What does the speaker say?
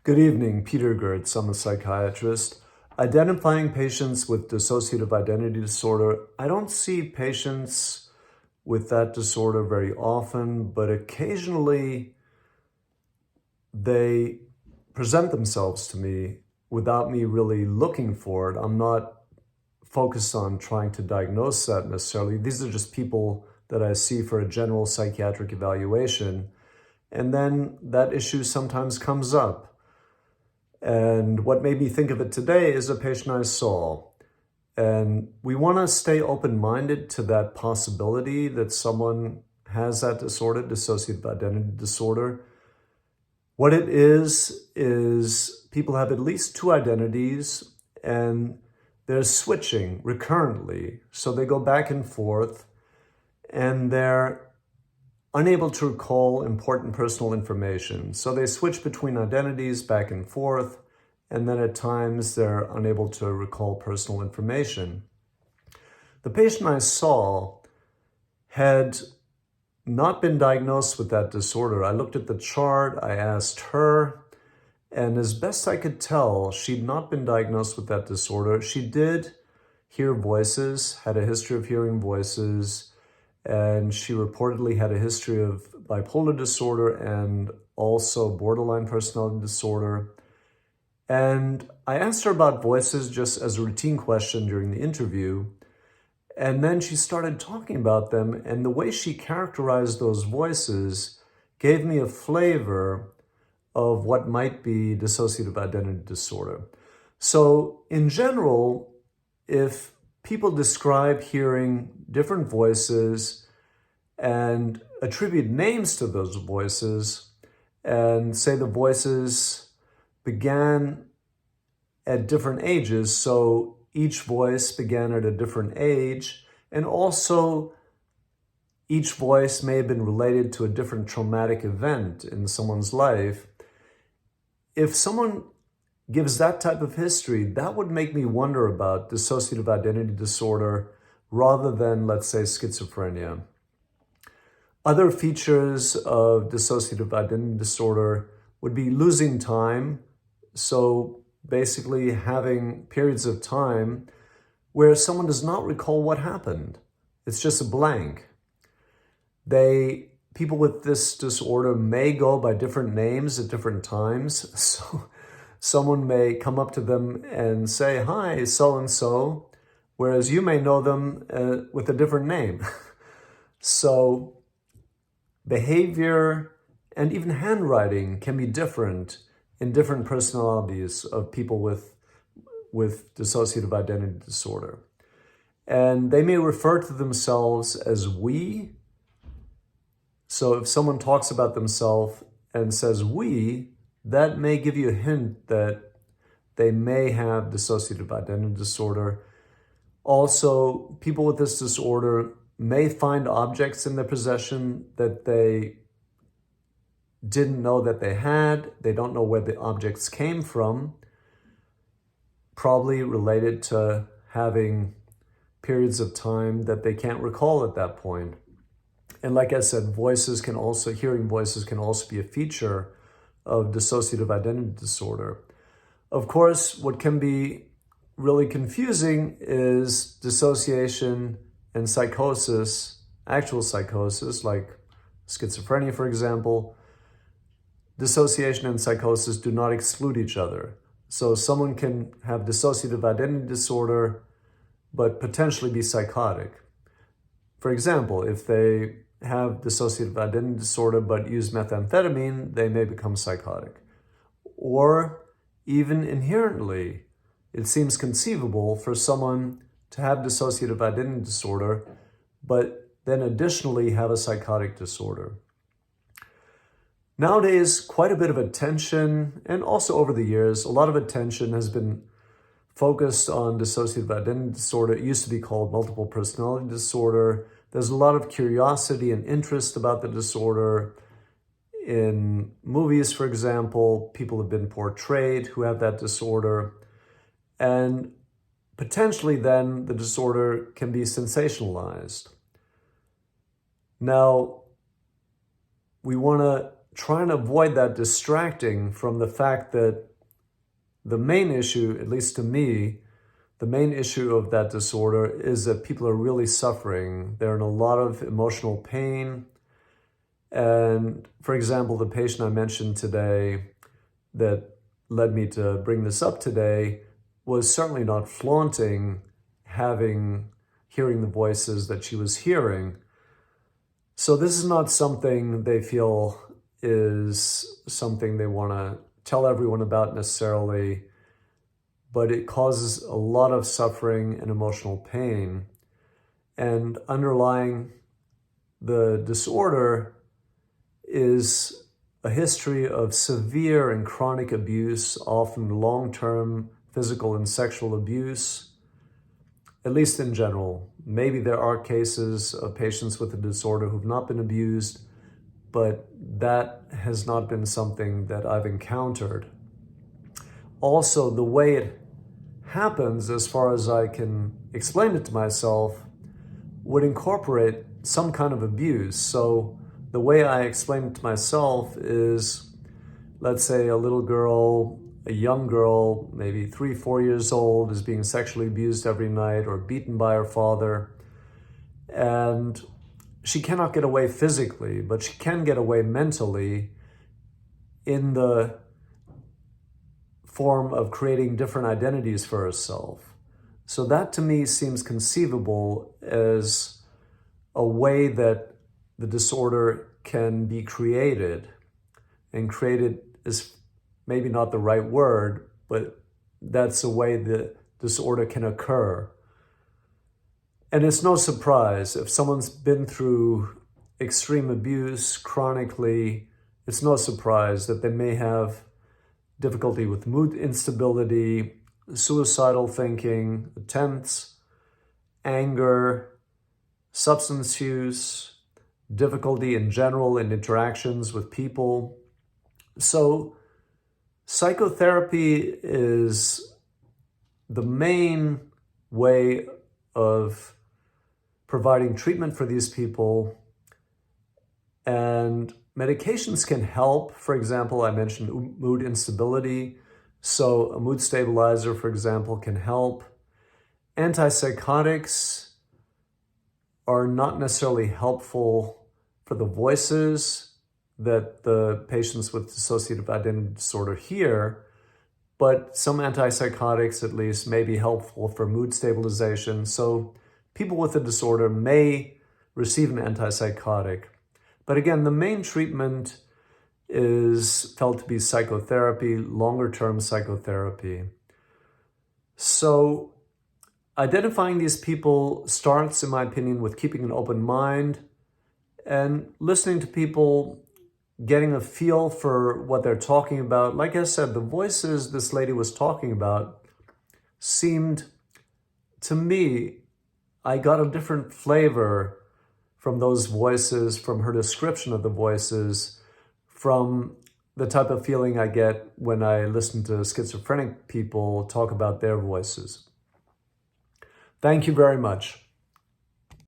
Good evening, Peter Goertz. I'm a psychiatrist. Identifying patients with dissociative identity disorder. I don't see patients with that disorder very often, but occasionally they present themselves to me without me really looking for it. I'm not focused on trying to diagnose that necessarily. These are just people that I see for a general psychiatric evaluation. And then that issue sometimes comes up. And what made me think of it today is a patient I saw. And we want to stay open-minded to that possibility that someone has that disorder, dissociative identity disorder. What it is people have at least two identities and they're switching recurrently. So they go back and forth and they're unable to recall important personal information. So they switch between identities back and forth, and then at times they're unable to recall personal information. The patient I saw had not been diagnosed with that disorder. I looked at the chart, I asked her, and as best I could tell, she'd not been diagnosed with that disorder. She did hear voices, had a history of hearing voices, and she reportedly had a history of bipolar disorder and also borderline personality disorder. And I asked her about voices just as a routine question during the interview. And then she started talking about them, and the way she characterized those voices gave me a flavor of what might be dissociative identity disorder. So in general, if people describe hearing different voices and attribute names to those voices and say the voices began at different ages, so each voice began at a different age, and also each voice may have been related to a different traumatic event in someone's life. If someone gives that type of history, that would make me wonder about dissociative identity disorder rather than, let's say, schizophrenia. Other features of dissociative identity disorder would be losing time. So basically having periods of time where someone does not recall what happened. It's just a blank. People with this disorder may go by different names at different times. So someone may come up to them and say, "Hi, so-and-so," whereas you may know them with a different name. So behavior and even handwriting can be different in different personalities of people with dissociative identity disorder. And they may refer to themselves as we. So if someone talks about themselves and says we, that may give you a hint that they may have dissociative identity disorder. Also, people with this disorder may find objects in their possession that they didn't know that they had. They don't know where the objects came from, probably related to having periods of time that they can't recall at that point. And like I said, hearing voices can also be a feature of dissociative identity disorder. Of course, what can be really confusing is dissociation and psychosis, actual psychosis, like schizophrenia, for example. Dissociation and psychosis do not exclude each other. So someone can have dissociative identity disorder, but potentially be psychotic. For example, if they have dissociative identity disorder but use methamphetamine, they may become psychotic. Or even inherently, it seems conceivable for someone to have dissociative identity disorder, but then additionally have a psychotic disorder. Nowadays, quite a bit of attention, and also over the years, a lot of attention has been focused on dissociative identity disorder. It used to be called multiple personality disorder. There's a lot of curiosity and interest about the disorder. In movies, for example, people have been portrayed who have that disorder. And potentially then the disorder can be sensationalized. Now, we want to trying to avoid that distracting from the fact that the main issue, at least to me, the main issue of that disorder is that people are really suffering. They're in a lot of emotional pain. And for example, the patient I mentioned today that led me to bring this up today was certainly not flaunting hearing the voices that she was hearing. So this is not something they feel is something they want to tell everyone about necessarily, but it causes a lot of suffering and emotional pain. And underlying the disorder is a history of severe and chronic abuse, often long-term physical and sexual abuse, at least in general. Maybe there are cases of patients with a disorder who've not been abused, but that has not been something that I've encountered. Also, the way it happens, as far as I can explain it to myself, would incorporate some kind of abuse. So the way I explain it to myself is, let's say a little girl, a young girl, maybe 3, 4 years old, is being sexually abused every night or beaten by her father. And she cannot get away physically, but she can get away mentally in the form of creating different identities for herself. So that to me seems conceivable as a way that the disorder can be created. And created is maybe not the right word, but that's the way the disorder can occur. And it's no surprise if someone's been through extreme abuse chronically, it's no surprise that they may have difficulty with mood instability, suicidal thinking, attempts, anger, substance use, difficulty in general in interactions with people. So psychotherapy is the main way of providing treatment for these people, and medications can help. For example, I mentioned mood instability, so a mood stabilizer, for example, can help. Antipsychotics are not necessarily helpful for the voices that the patients with dissociative identity disorder hear, but some antipsychotics at least may be helpful for mood stabilization. So people with the disorder may receive an antipsychotic. But again, the main treatment is felt to be psychotherapy, longer-term psychotherapy. So identifying these people starts, in my opinion, with keeping an open mind and listening to people, getting a feel for what they're talking about. Like I said, the voices this lady was talking about seemed, to me, I got a different flavor from those voices, from her description of the voices, from the type of feeling I get when I listen to schizophrenic people talk about their voices. Thank you very much.